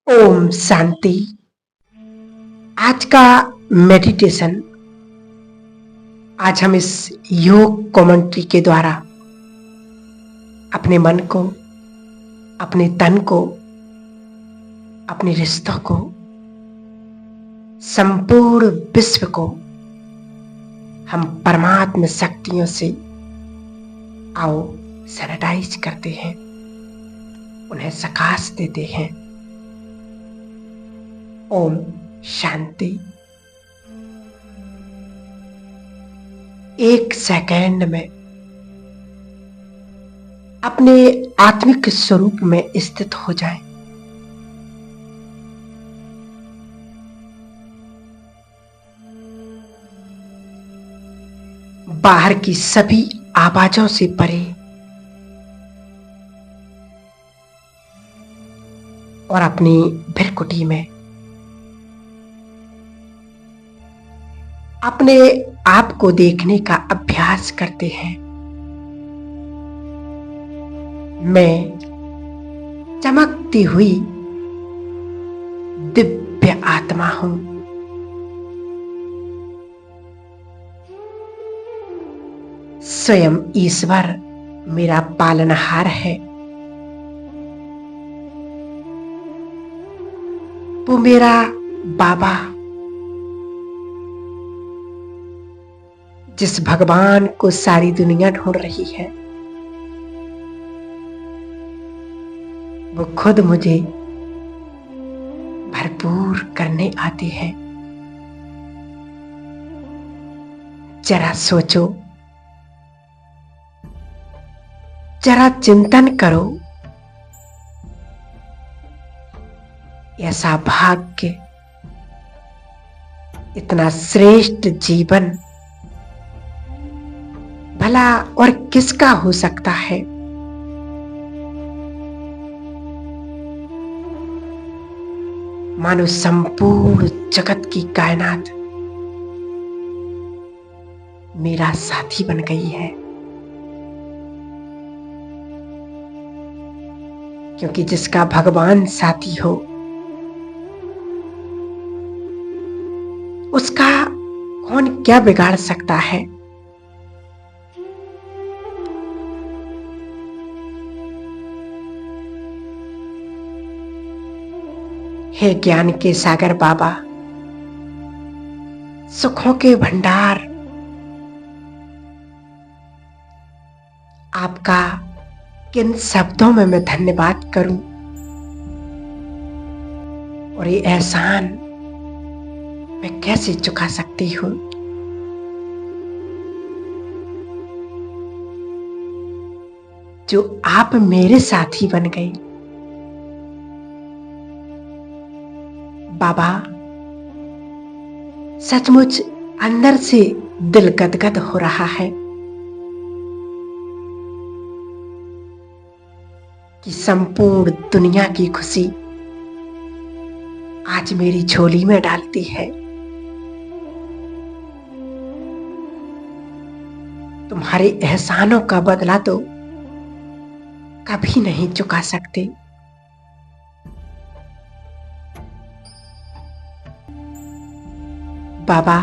ओम शांति। आज का मेडिटेशन, आज हम इस योग कमेंट्री के द्वारा अपने मन को, अपने तन को, अपने रिश्तों को, संपूर्ण विश्व को हम परमात्मा शक्तियों से आओ सैनिटाइज करते हैं, उन्हें सकाश देते हैं। ओम शांति। एक सेकंड में अपने आत्मिक स्वरूप में स्थित हो जाएं। बाहर की सभी आवाजों से परे और अपनी भृकुटी में अपने आप को देखने का अभ्यास करते हैं। मैं चमकती हुई दिव्य आत्मा हूं। स्वयं ईश्वर मेरा पालनहार है। वो मेरा बाबा, जिस भगवान को सारी दुनिया ढूंढ रही है, वो खुद मुझे भरपूर करने आते हैं। जरा सोचो, जरा चिंतन करो, ऐसा भाग्य, इतना श्रेष्ठ जीवन भला और किसका हो सकता है। मानो संपूर्ण जगत की कायनात मेरा साथी बन गई है, क्योंकि जिसका भगवान साथी हो उसका कौन क्या बिगाड़ सकता है। हे ज्ञान के सागर बाबा, सुखों के भंडार, आपका किन शब्दों में मैं धन्यवाद करूं और ये एहसान मैं कैसे चुका सकती हूं। जो आप मेरे साथी बन गए। बाबा, सचमुच अंदर से दिल गदगद हो रहा है कि संपूर्ण दुनिया की खुशी आज मेरी झोली में डालती है। तुम्हारे एहसानों का बदला तो कभी नहीं चुका सकते। बाबा,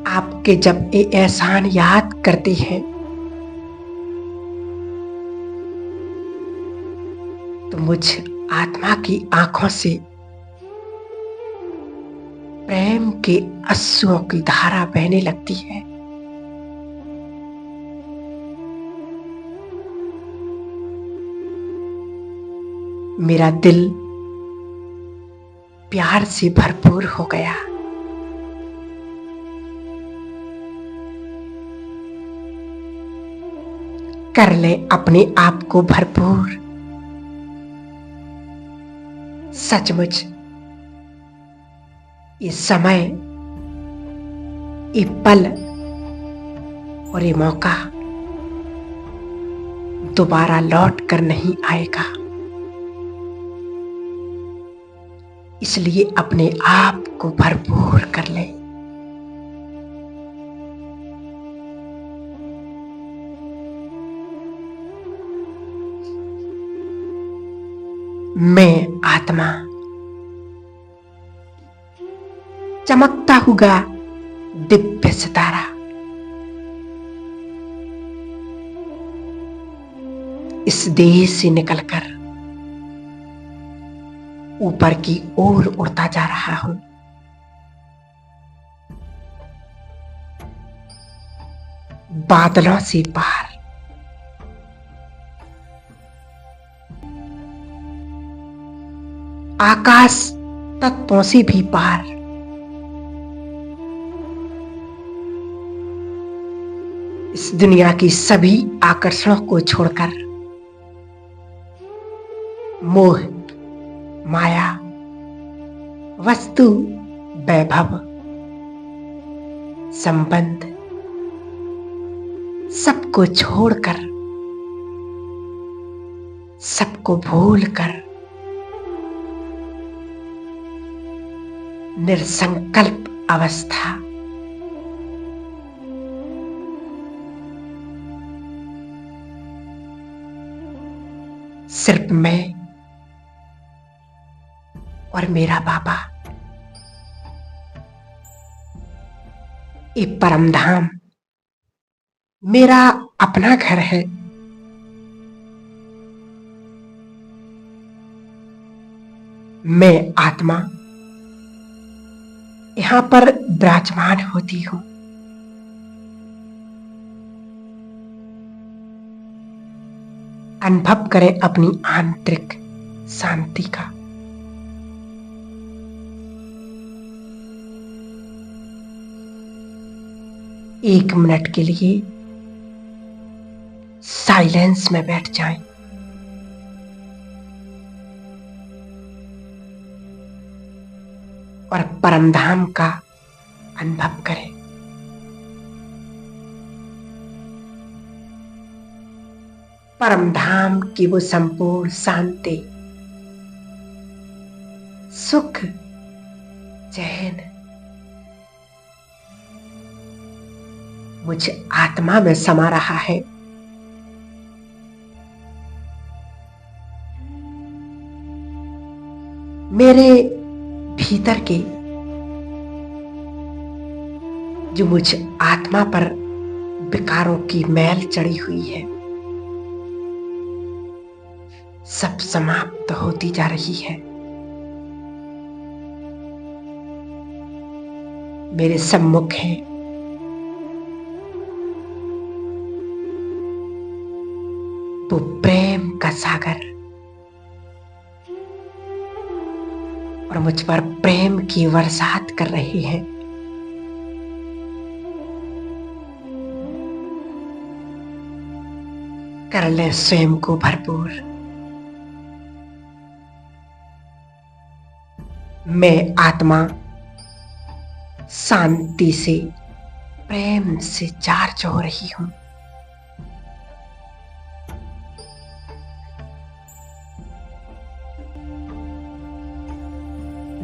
आपके जब ये एहसान याद करते हैं तो मुझ आत्मा की आंखों से प्रेम के आंसुओं की धारा बहने लगती है। मेरा दिल प्यार से भरपूर हो गया। कर ले अपने आप को भरपूर। सचमुच ये समय, ये पल और ये मौका दोबारा लौट कर नहीं आएगा। इसलिए अपने आप को भरपूर कर ले। मैं आत्मा चमकता हुआ दिव्य सितारा इस देह से निकलकर ऊपर की ओर उड़ता जा रहा हूं। बादलों से पार, आकाश तत्वों से भी पार, इस दुनिया की सभी आकर्षणों को छोड़कर मोह, माया, वस्तु, वैभव, संबंध सबको छोड़कर, सबको भूलकर निरसंकल्प अवस्था, सिर्फ मैं और मेरा बाबा, ये परम धाम मेरा अपना घर है। मैं आत्मा यहां पर विराजमान होती हूं। अनुभव करें अपनी आंतरिक शांति का। एक मिनट के लिए साइलेंस में बैठ जाएं। और परमधाम का अनुभव करें। परमधाम की वो संपूर्ण शांति, सुख, चैन मुझ आत्मा में समा रहा है। मेरे भीतर के जो मुझ आत्मा पर विकारों की मैल चढ़ी हुई है, सब समाप्त होती जा रही है। मेरे सम्मुख है वो प्रेम का सागर और मुझ पर प्रेम की बरसात कर रही है। कर ले स्वयं को भरपूर। मैं आत्मा शांति से, प्रेम से चार्ज हो रही हूं।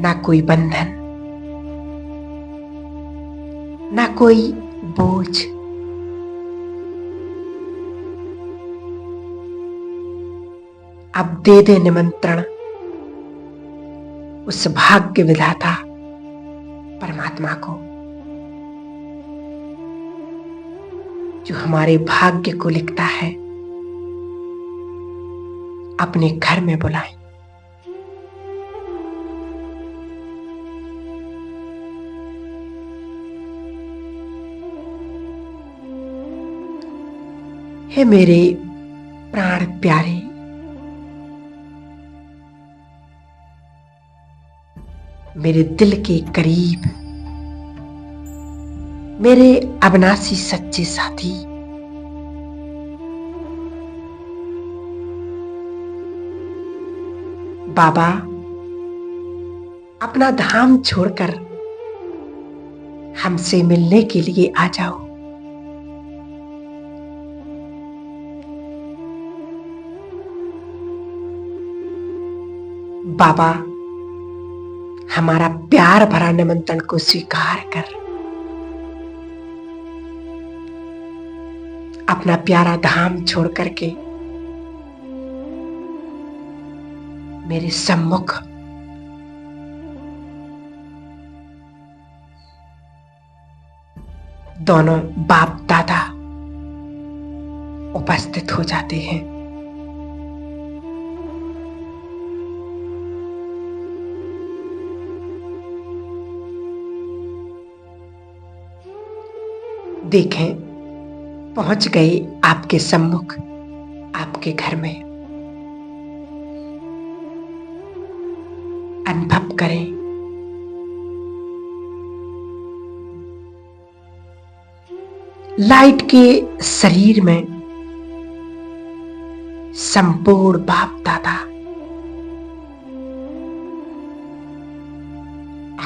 ना कोई बंधन, ना कोई बोझ, अब दे दे निमंत्रण उस भाग्य विधाता परमात्मा को, जो हमारे भाग्य को लिखता है। अपने घर में बुलाएं। हे मेरे प्राण प्यारे, मेरे दिल के करीब, मेरे अविनाशी सच्चे साथी, बाबा अपना धाम छोड़कर हमसे मिलने के लिए आ जाओ। बाबा हमारा प्यार भरा निमंत्रण को स्वीकार कर अपना प्यारा धाम छोड़ करके मेरे सम्मुख दोनों बाप दादा उपस्थित हो जाते हैं। देखें, पहुंच गए आपके सम्मुख, आपके घर में। अनुभव करें, लाइट के शरीर में संपूर्ण बाप दादा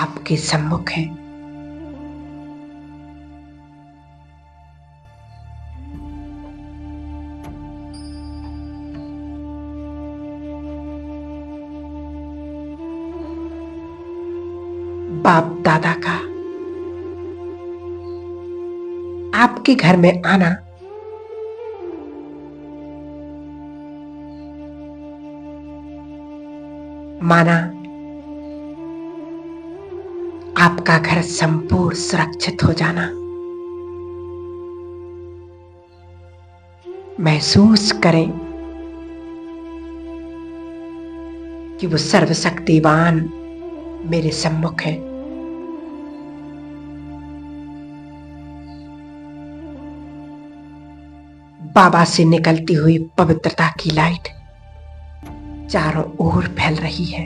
आपके सम्मुख हैं। बाप दादा का आपके घर में आना माना आपका घर संपूर्ण सुरक्षित हो जाना। महसूस करें कि वो सर्वशक्तिवान मेरे सम्मुख है। बाबा से निकलती हुई पवित्रता की लाइट चारों ओर फैल रही है।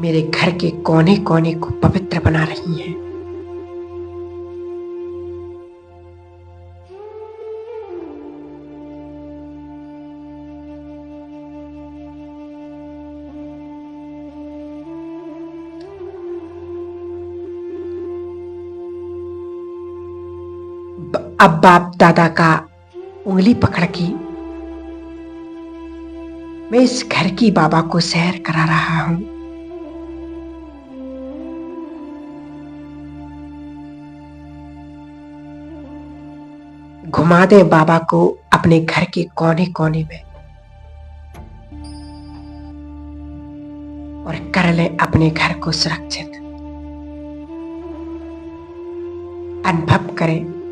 मेरे घर के कोने कोने को पवित्र बना रही है। अब बाप दादा का उंगली पकड़ के मैं इस घर की बाबा को सैर करा रहा हूं। घुमा दे बाबा को अपने घर के कोने कोने में और कर ले अपने घर को सुरक्षित। अनुभव करें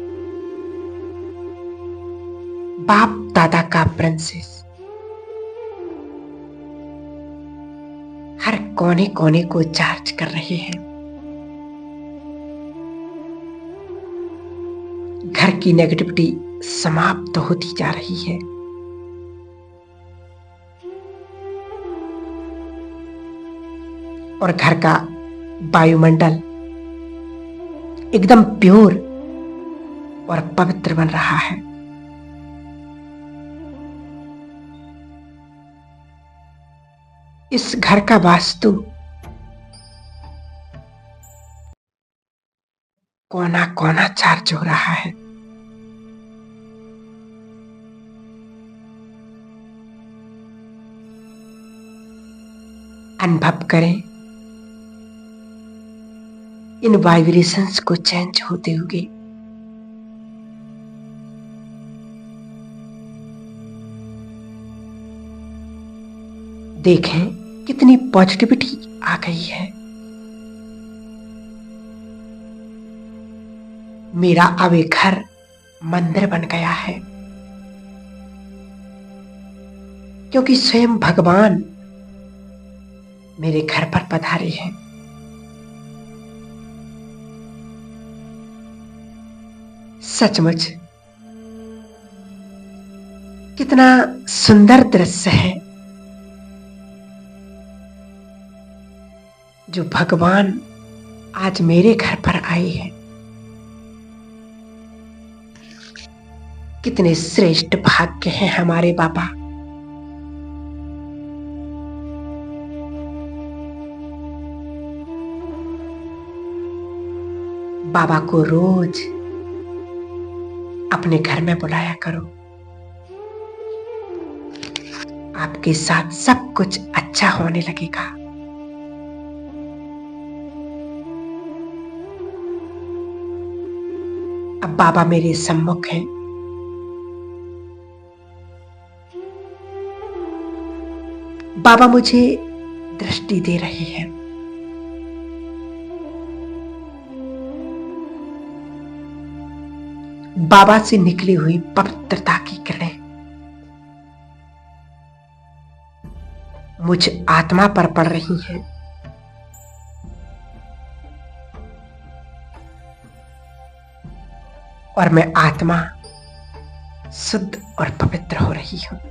बाप दादा का प्रिंसेस हर कोने कोने को चार्ज कर रहे हैं। घर की नेगेटिविटी समाप्त होती जा रही है। और घर का वायुमंडल एकदम प्योर और पवित्र बन रहा है। इस घर का वास्तु कोना कोना चार्ज हो रहा है। अनुभव करें इन वाइब्रेशंस को चेंज होते हुए। देखें कितनी पॉजिटिविटी आ गई है। मेरा अब एक घर मंदिर बन गया है, क्योंकि स्वयं भगवान मेरे घर पर पधारे हैं। सचमुच कितना सुंदर दृश्य है जो भगवान आज मेरे घर पर आए हैं। कितने श्रेष्ठ भाग्य हैं हमारे बाबा। बाबा को रोज अपने घर में बुलाया करो। आपके साथ सब कुछ अच्छा होने लगेगा। अब बाबा मेरे सम्मुख हैं। बाबा मुझे दृष्टि दे रहे हैं। बाबा से निकली हुई पवित्रता की किरणें मुझ आत्मा पर पड़ रही हैं। और मैं आत्मा शुद्ध और पवित्र हो रही हूं।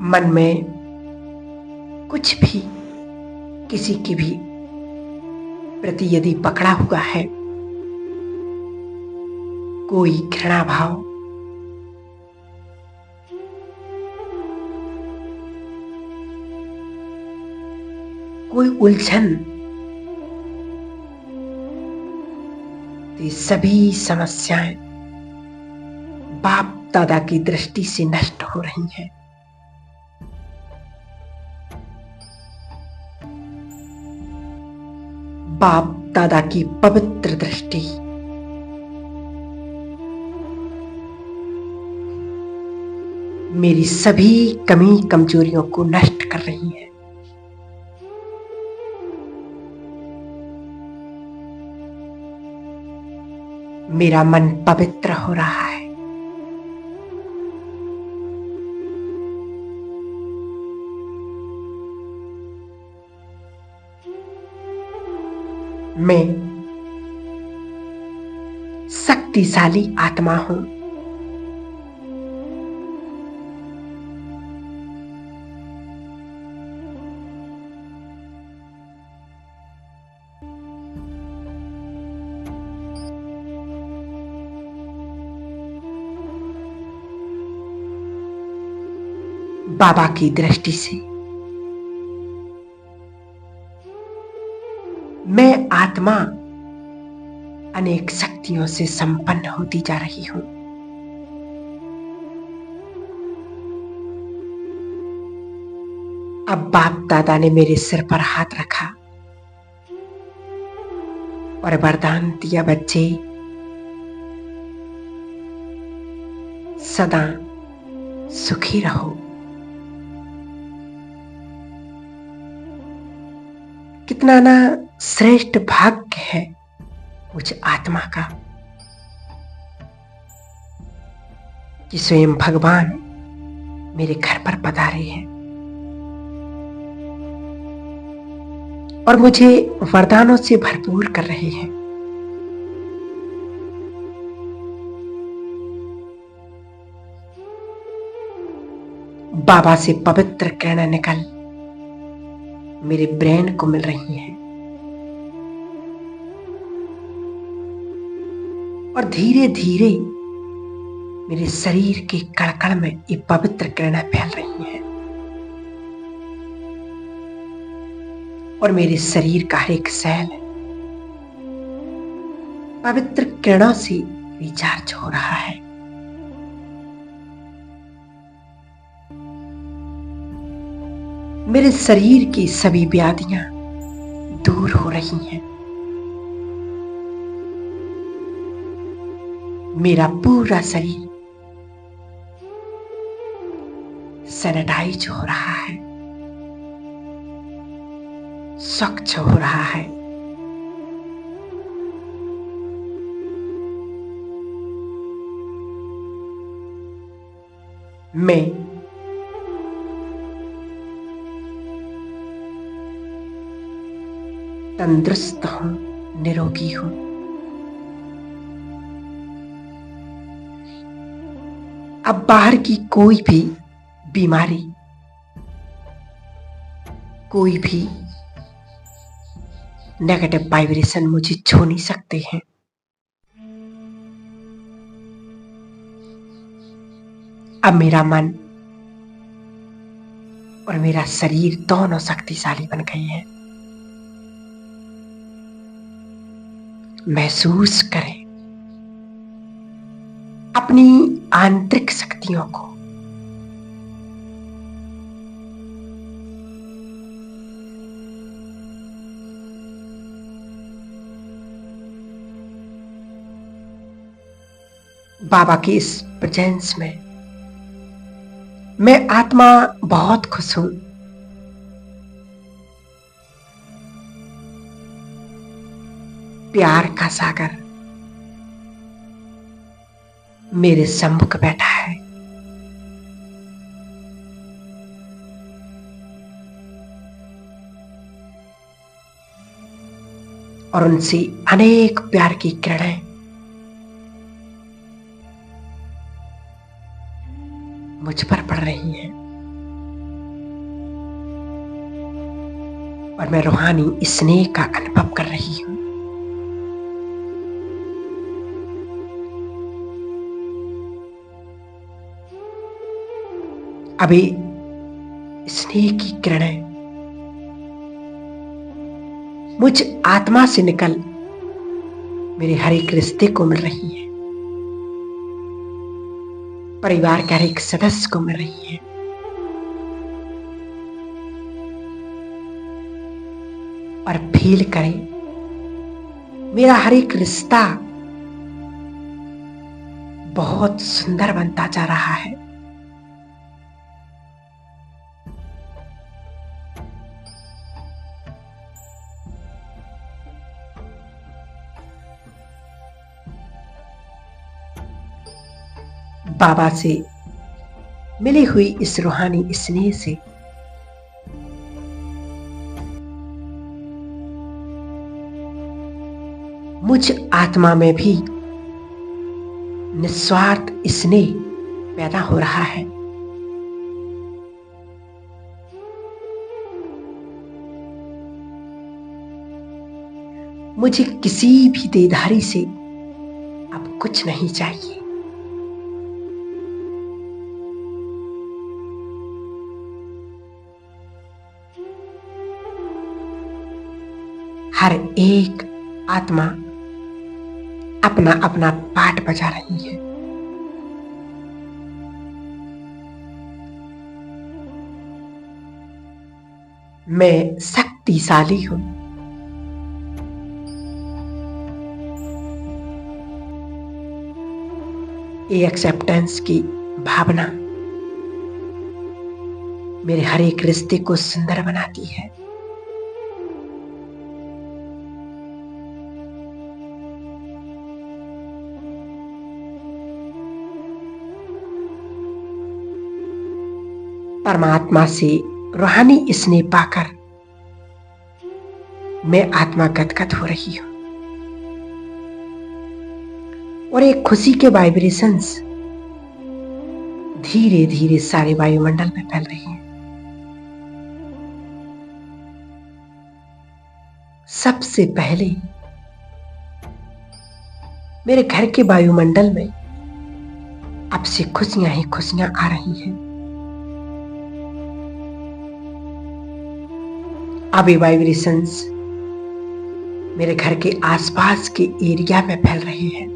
मन में कुछ भी किसी की भी प्रति यदि पकड़ा हुआ है, कोई घृणा भाव, कोई उलझन, तो ये सभी समस्याएं बाप दादा की दृष्टि से नष्ट हो रही हैं। बाप दादा की पवित्र दृष्टि मेरी सभी कमी कमजोरियों को नष्ट कर रही है। मेरा मन पवित्र हो रहा है। मैं शक्तिशाली आत्मा हूं। बाबा की दृष्टि से मैं आत्मा अनेक शक्तियों से संपन्न होती जा रही हूं। अब बाप दादा ने मेरे सिर पर हाथ रखा और वरदान दिया, बच्चे सदा सुखी रहो। कितना ना श्रेष्ठ भाग्य है मुझ आत्मा का कि स्वयं भगवान मेरे घर पर पधारे हैं और मुझे वरदानों से भरपूर कर रहे हैं। बाबा से पवित्र किरणें निकल मेरे ब्रेन को मिल रही हैं और धीरे धीरे मेरे शरीर के कण-कण में ये पवित्र किरणें फैल रही हैं और मेरे शरीर का एक सेल पवित्र किरणों से रिचार्ज हो रहा है। मेरे शरीर की सभी व्याधियां दूर हो रही हैं। मेरा पूरा शरीर सैनिटाइज हो रहा है, स्वच्छ हो रहा है। मैं तंदुरुस्त हूं, निरोगी हूं। अब बाहर की कोई भी बीमारी, कोई भी नेगेटिव वाइब्रेशन मुझे छू नहीं सकते हैं। अब मेरा मन और मेरा शरीर दोनों शक्तिशाली बन गए हैं। महसूस करें अपनी आंतरिक शक्तियों को बाबा की इस प्रेजेंस में मैं आत्मा बहुत खुश हूं। प्यार का सागर मेरे सम्मुख बैठा है। और उनसे अनेक प्यार की किरणें मुझ पर पड़ रही हैं और मैं रूहानी स्नेह का अनुभव कर रही हूं। अभी स्नेह की किरणें मुझ आत्मा से निकल मेरे हर एक रिश्ते को मिल रही है, परिवार के हर एक सदस्य को मिल रही है। और फील करें मेरा हर एक रिश्ता बहुत सुंदर बनता जा रहा है। बाबा से मिली हुई इस रूहानी स्नेह से मुझ आत्मा में भी निस्वार्थ स्नेह पैदा हो रहा है। मुझे किसी भी देहधारी से अब कुछ नहीं चाहिए। हर एक आत्मा अपना अपना पाठ बजा रही है। मैं शक्तिशाली हूं। ये एक्सेप्टेंस की भावना मेरे हर एक रिश्ते को सुंदर बनाती है। परमात्मा से रूहानी स्नेह पाकर मैं आत्मा गदगद हो रही हूं और एक खुशी के वाइब्रेशंस धीरे धीरे सारे वायुमंडल में फैल रही हैं। सबसे पहले मेरे घर के वायुमंडल में अब से खुशियां ही खुशियां आ रही हैं। अब ये वाइब्रेशंस मेरे घर के आसपास के एरिया में फैल रहे हैं।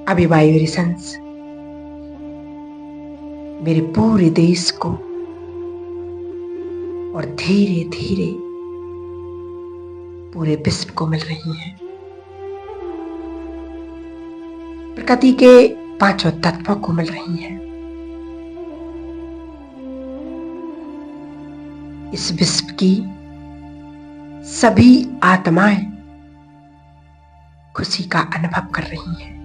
अब ये वाइब्रेशंस मेरे पूरे देश को और धीरे धीरे पूरे विश्व को मिल रही हैं। प्रकृति के पांचों तत्वों को मिल रही हैं। इस विश्व की सभी आत्माएं खुशी का अनुभव कर रही हैं।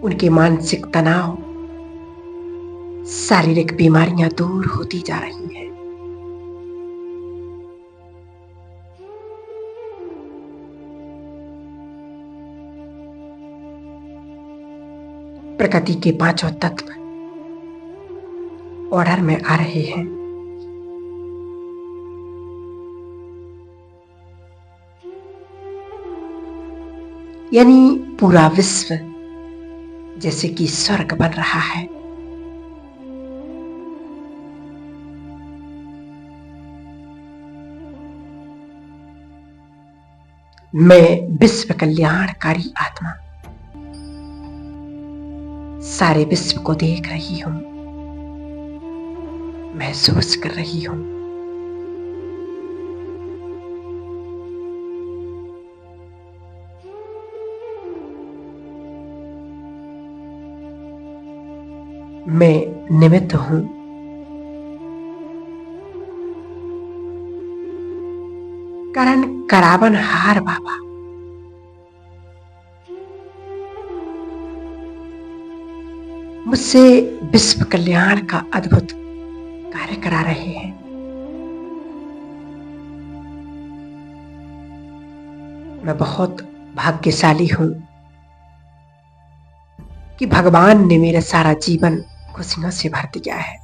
उनके मानसिक तनाव, शारीरिक बीमारियां दूर होती जा रही हैं। प्रकृति के पांचों तत्व ऑर्डर में आ रहे हैं। यानी पूरा विश्व जैसे कि स्वर्ग बन रहा है। मैं विश्व कल्याणकारी आत्मा सारे विश्व को देख रही हूं, महसूस कर रही हूं। मैं निमित्त हूं। करण करावन हार बाबा। मुझसे विश्व कल्याण का अद्भुत कार्य करा रहे हैं। मैं बहुत भाग्यशाली हूं कि भगवान ने मेरा सारा जीवन खुशियों से भर दिया है।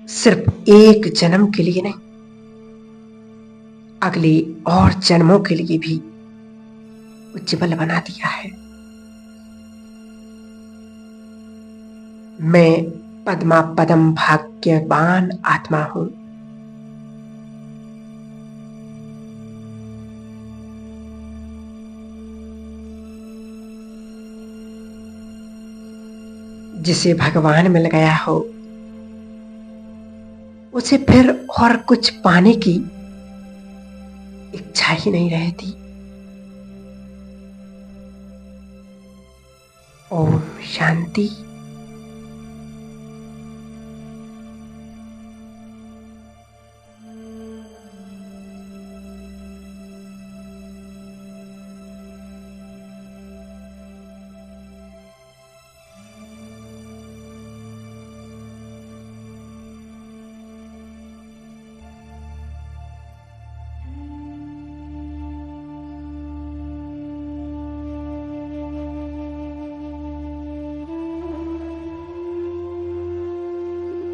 सिर्फ एक जन्म के लिए नहीं, अगले और जन्मों के लिए भी उज्जवल बना दिया है। मैं पद्मा पदम भाग्यवान आत्मा हूं। जिसे भगवान मिल गया हो उसे फिर और कुछ पाने की इच्छा ही नहीं रहती। ओम शांति।